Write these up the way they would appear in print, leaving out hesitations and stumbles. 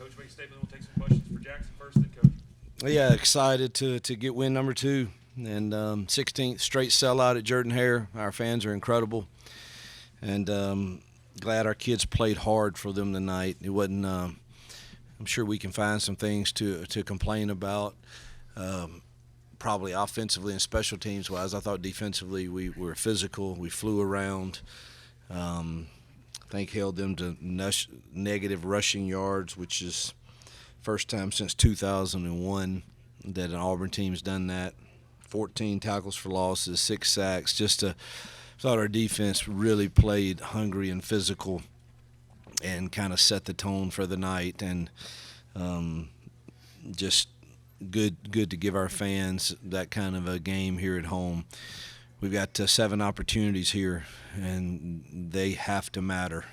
Coach, make a statement. We'll take some questions for Jackson first, then Coach. Yeah, excited to get win number 2 and 16th straight sellout at Jordan-Hare. Our fans are incredible, and glad our kids played hard for them tonight. It wasn't. I'm sure we can find some things to complain about. Probably offensively and special teams wise. I thought defensively we were physical. We flew around. I think held them to negative rushing yards, which is first time since 2001 that an Auburn team's done that. 14 tackles for losses, 6 sacks. Thought our defense really played hungry and physical and kind of set the tone for the night. And just good to give our fans that kind of a game here at home. We've got 7 opportunities here, and they have to matter.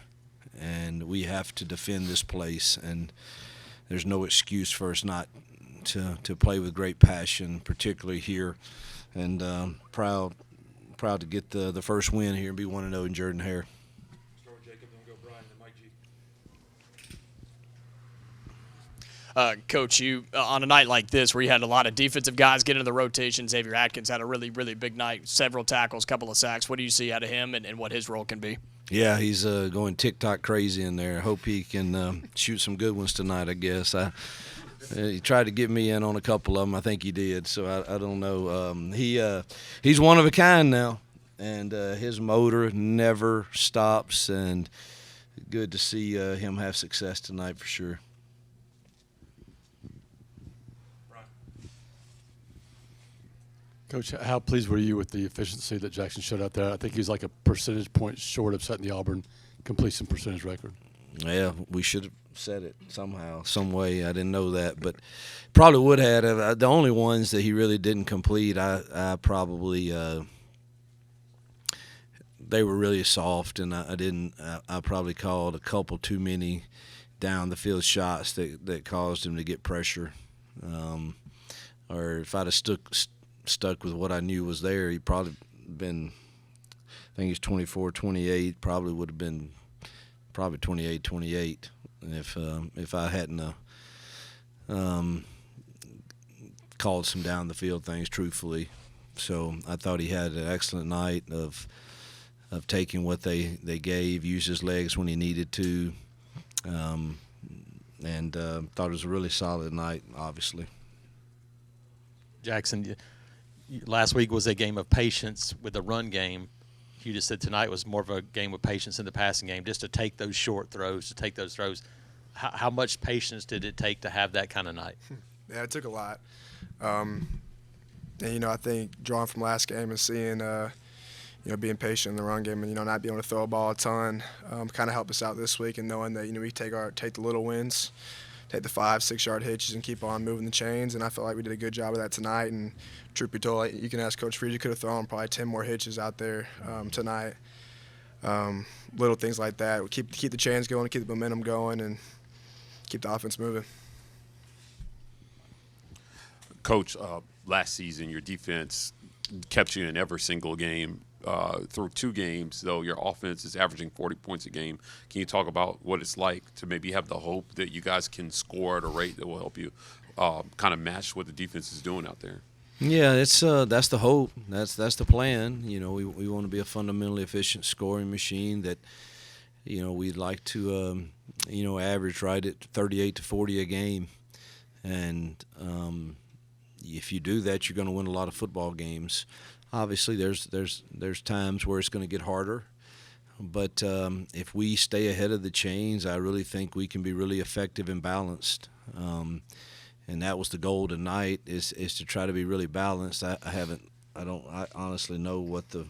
And we have to defend this place, and there's no excuse for us not to play with great passion, particularly here. And proud to get the first win here and be 1-0 in Jordan-Hare. Start with Jacob, then we'll go Brian, then Mike G. Coach, you on a night like this where you had a lot of defensive guys get into the rotation, Xavier Atkins had a really, really big night, several tackles, couple of sacks. What do you see out of him and what his role can be? Yeah, he's going TikTok crazy in there. I hope he can shoot some good ones tonight, I guess. He tried to get me in on a couple of them. I think he did, so I don't know. He's one of a kind now, and his motor never stops, and good to see him have success tonight for sure. Coach, how pleased were you with the efficiency that Jackson showed out there? I think he's like a percentage point short of setting the Auburn completion percentage record. Yeah, we should have said it somehow, some way. I didn't know that, but probably would have. The only ones that he really didn't complete, I probably they were really soft, and I probably called a couple too many down the field shots that caused him to get pressure. Or if I'd have stuck with what I knew was there, he'd probably been, I think he's 24-28, probably would have been probably 28-28 if I hadn't called some down the field things truthfully. So I thought he had an excellent night of taking what they gave, used his legs when he needed to, and thought it was a really solid night, obviously. Jackson, last week was a game of patience with the run game. You just said tonight was more of a game of patience in the passing game, just to take those short throws, to take those throws. How much patience did it take to have that kind of night? Yeah, it took a lot. And, I think drawing from last game and seeing, being patient in the run game and, not being able to throw a ball a ton kind of helped us out this week, and knowing that, we take the little wins, take the 5-6 yard hitches and keep on moving the chains. And I felt like we did a good job of that tonight. And truth be told, you can ask Coach Freeze, you could have thrown probably 10 more hitches out there tonight. Little things like that. We keep the chains going, keep the momentum going, and keep the offense moving. Coach, last season your defense kept you in every single game. Through 2 games, though, your offense is averaging 40 points a game. Can you talk about what it's like to maybe have the hope that you guys can score at a rate that will help you kind of match what the defense is doing out there? Yeah, it's that's the hope. That's the plan. We want to be a fundamentally efficient scoring machine that, we'd like to, average right at 38 to 40 a game. And if you do that, you're going to win a lot of football games. Obviously, there's times where it's going to get harder, but if we stay ahead of the chains, I really think we can be really effective and balanced. And that was the goal tonight is to try to be really balanced. I honestly know what the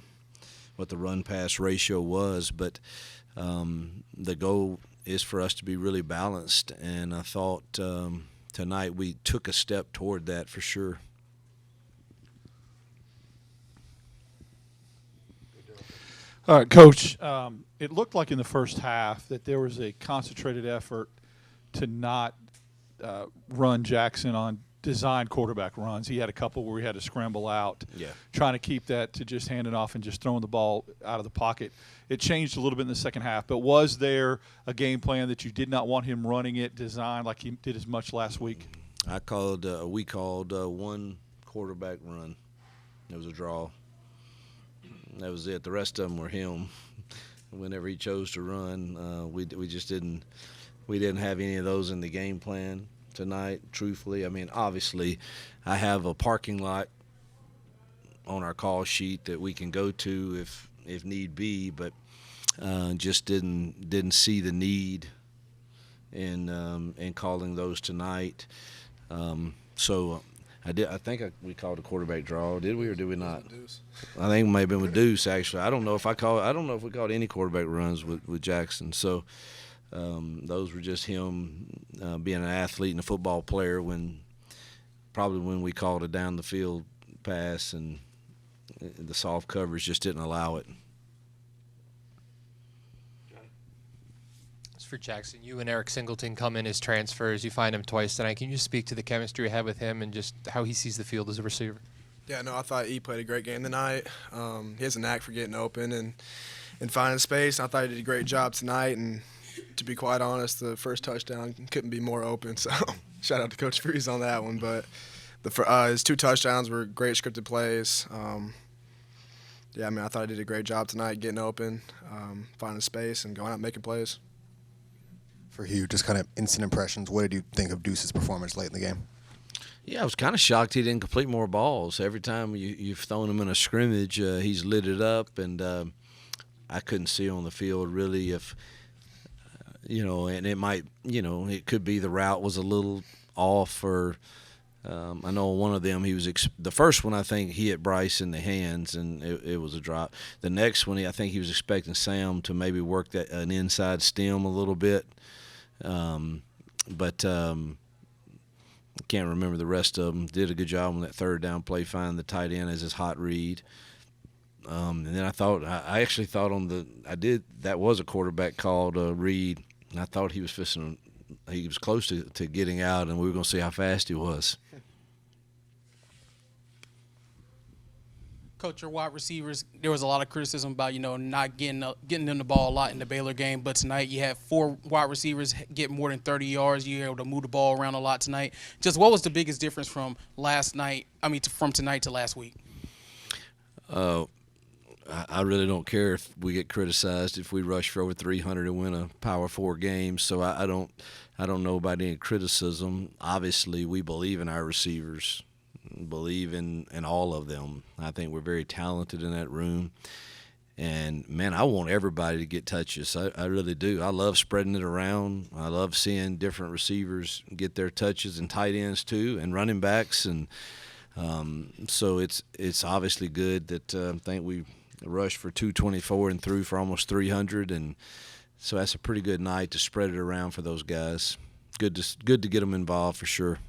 run pass ratio was, but the goal is for us to be really balanced. And I thought tonight we took a step toward that for sure. All right, Coach, it looked like in the first half that there was a concentrated effort to not run Jackson on design quarterback runs. He had a couple where he had to scramble out, trying to keep that to just handing off and just throwing the ball out of the pocket. It changed a little bit in the second half, but was there a game plan that you did not want him running it, designed like he did as much last week? We called one quarterback run. It was a draw. That was it. The rest of them were him. Whenever he chose to run, we just didn't have any of those in the game plan tonight. Truthfully, I mean, obviously, I have a parking lot on our call sheet that we can go to if need be, but just didn't see the need in calling those tonight. So I think we called a quarterback draw. Did we or did we not? I think it may have been with Deuce, actually. I don't know if we called any quarterback runs with Jackson. So those were just him being an athlete and a football player when we called a down the field pass and the soft coverage just didn't allow it. For Jackson, you and Eric Singleton come in as transfers. You find him twice tonight. Can you speak to the chemistry you had with him and just how he sees the field as a receiver? Yeah, no, I thought he played a great game tonight. He has a knack for getting open and finding space. I thought he did a great job tonight. And to be quite honest, the first touchdown couldn't be more open. So shout out to Coach Freeze on that one. But his 2 touchdowns were great scripted plays. Yeah, I mean, I thought he did a great job tonight getting open, finding space, and going out and making plays. For Hugh, just kind of instant impressions. What did you think of Deuce's performance late in the game? Yeah, I was kind of shocked he didn't complete more balls. Every time you've thrown him in a scrimmage, he's lit it up, and I couldn't see on the field really if, and it might, it could be the route was a little off or I know one of them, the first one I think he hit Bryce in the hands and it was a drop. The next one, I think he was expecting Sam to maybe work an inside stem a little bit. But I can't remember the rest of them. Did a good job on that third down play, finding the tight end as his hot read. And then I actually thought that was a quarterback called read, and I thought he was close to getting out, and we were going to see how fast he was. Coach, your wide receivers, there was a lot of criticism about, not getting them the ball a lot in the Baylor game. But tonight you had 4 wide receivers get more than 30 yards. You were able to move the ball around a lot tonight. Just what was the biggest difference from from tonight to last week? I really don't care if we get criticized if we rush for over 300 and win a Power 4 game. So I don't know about any criticism. Obviously, we believe in our receivers. Believe in all of them. I think we're very talented in that room. And, man, I want everybody to get touches. I really do. I love spreading it around. I love seeing different receivers get their touches and tight ends too and running backs. And so it's obviously good that I think we rushed for 224 and threw for almost 300. And so that's a pretty good night to spread it around for those guys. Good to get them involved for sure.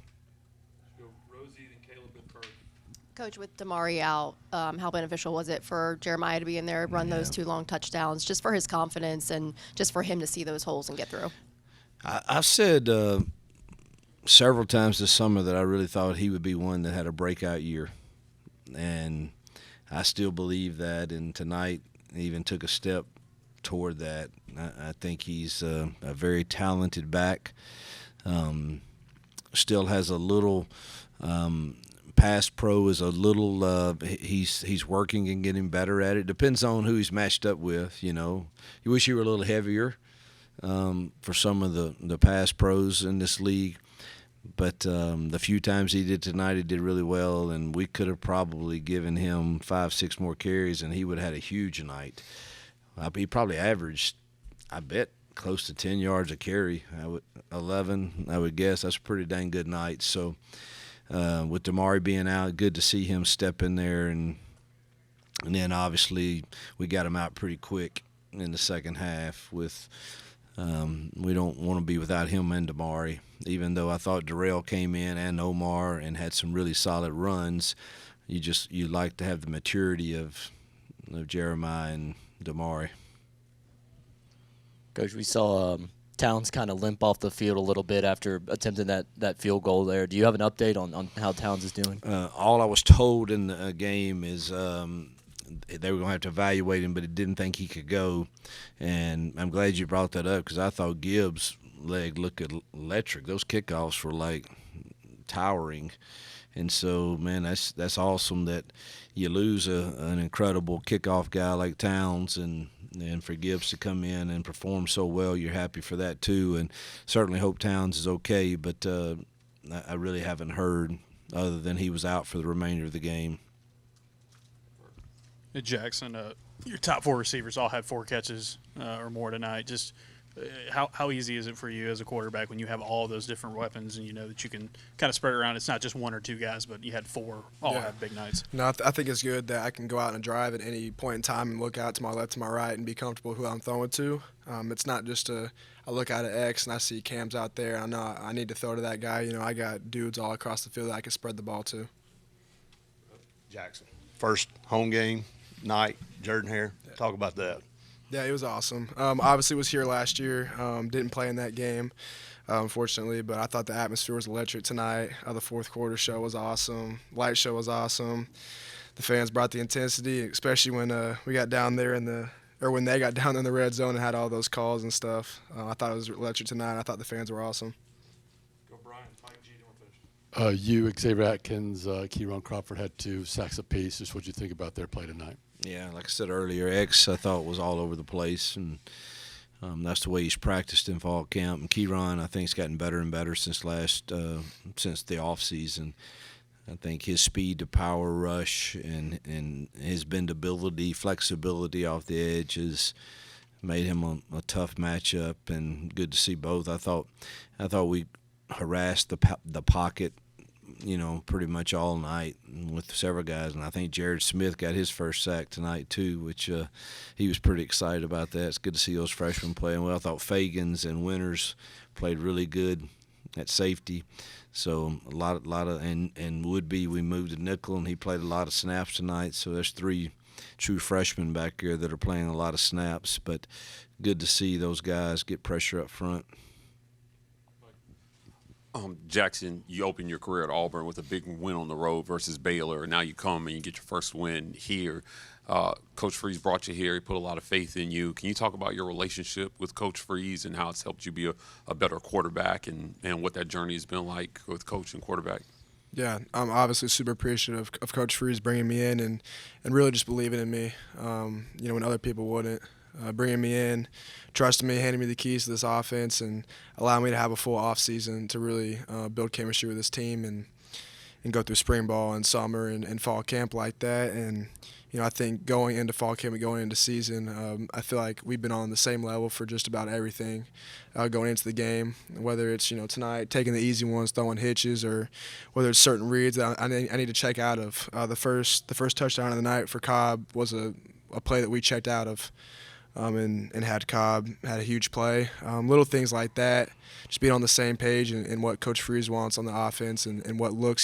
Coach, with Damari out, how beneficial was it for Jeremiah to be in there, run those 2 long touchdowns, just for his confidence and just for him to see those holes and get through? I've said several times this summer that I really thought he would be one that had a breakout year, and I still believe that. And tonight he even took a step toward that. I think he's a very talented back. Still has a little. Pass pro is a little he's working and getting better at it. Depends on who he's matched up with, You wish you were a little heavier for some of the pass pros in this league. But the few times he did tonight, he did really well, and we could have probably given him 5-6 more carries, and he would have had a huge night. He probably averaged, I bet, close to 10 yards a carry. 11, I would guess. That's a pretty dang good night. So with Damari being out, good to see him step in there, and then obviously we got him out pretty quick in the second half. With we don't want to be without him and Damari. Even though I thought Darrell came in and Omar and had some really solid runs, you like to have the maturity of Jeremiah and Damari. Coach, we saw Towns kind of limp off the field a little bit after attempting that field goal there. Do you have an update on how Towns is doing? All I was told in the game is they were going to have to evaluate him, but he didn't think he could go. And I'm glad you brought that up because I thought Gibbs' leg looked electric. Those kickoffs were like towering. And so, man, that's awesome that you lose an incredible kickoff guy like Towns, and for Gibbs to come in and perform so well, you're happy for that too. And certainly hope Towns is okay, but I really haven't heard other than he was out for the remainder of the game. Jackson, your top 4 receivers all had 4 catches or more tonight. Just how easy is it for you as a quarterback when you have all those different weapons and you know that you can kind of spread it around? It's not just 1 or 2 guys, but you had 4 all have big nights. No, I think it's good that I can go out and drive at any point in time and look out to my left, to my right, and be comfortable who I'm throwing to. It's not just I look out at X and I see Cam's out there. And I know I need to throw to that guy. You know, I got dudes all across the field that I can spread the ball to. Jackson, first home game night, Jordan-Hare. Talk about that. Yeah, it was awesome. Obviously, was here last year. Didn't play in that game, unfortunately, but I thought the atmosphere was electric tonight. The fourth quarter show was awesome. Light show was awesome. The fans brought the intensity, especially when we got down there when they got down in the red zone and had all those calls and stuff. I thought it was electric tonight. I thought the fans were awesome. Go Brian. Mike G, you want to finish? You, Xavier Atkins, Keyron Crawford had 2 sacks apiece. Just what you think about their play tonight? Yeah, like I said earlier, X I thought was all over the place, and that's the way he's practiced in fall camp. And Keyron, I think, has gotten better and better since the off season. I think his speed to power rush and his bendability, flexibility off the edge has made him a tough matchup, and good to see both. I thought we harassed the pocket, you know, pretty much all night with several guys, and I think Jared Smith got his first sack tonight too, which he was pretty excited about that. It's good to see those freshmen playing well. I thought Fagans and Winters played really good at safety, so a lot of and Woodby, we moved to nickel, and he played a lot of snaps tonight. So there's 3 true freshmen back there that are playing a lot of snaps, but good to see those guys get pressure up front. Jackson, you opened your career at Auburn with a big win on the road versus Baylor. Now you come and you get your first win here. Coach Freeze brought you here. He put a lot of faith in you. Can you talk about your relationship with Coach Freeze and how it's helped you be a better quarterback and what that journey has been like with coach and quarterback? Yeah, I'm obviously super appreciative of Coach Freeze bringing me in and really just believing in me, you know, when other people wouldn't. Bringing me in, trusting me, handing me the keys to this offense, and allowing me to have a full off season to really build chemistry with this team and go through spring ball and summer and fall camp like that. And you know, I think going into fall camp and going into season, I feel like we've been on the same level for just about everything going into the game. Whether it's, you know, tonight taking the easy ones, throwing hitches, or whether it's certain reads that I need to check out of. The first touchdown of the night for Cobb was a play that we checked out of. And had Cobb had a huge play. Little things like that, just being on the same page and what Coach Freeze wants on the offense and what looks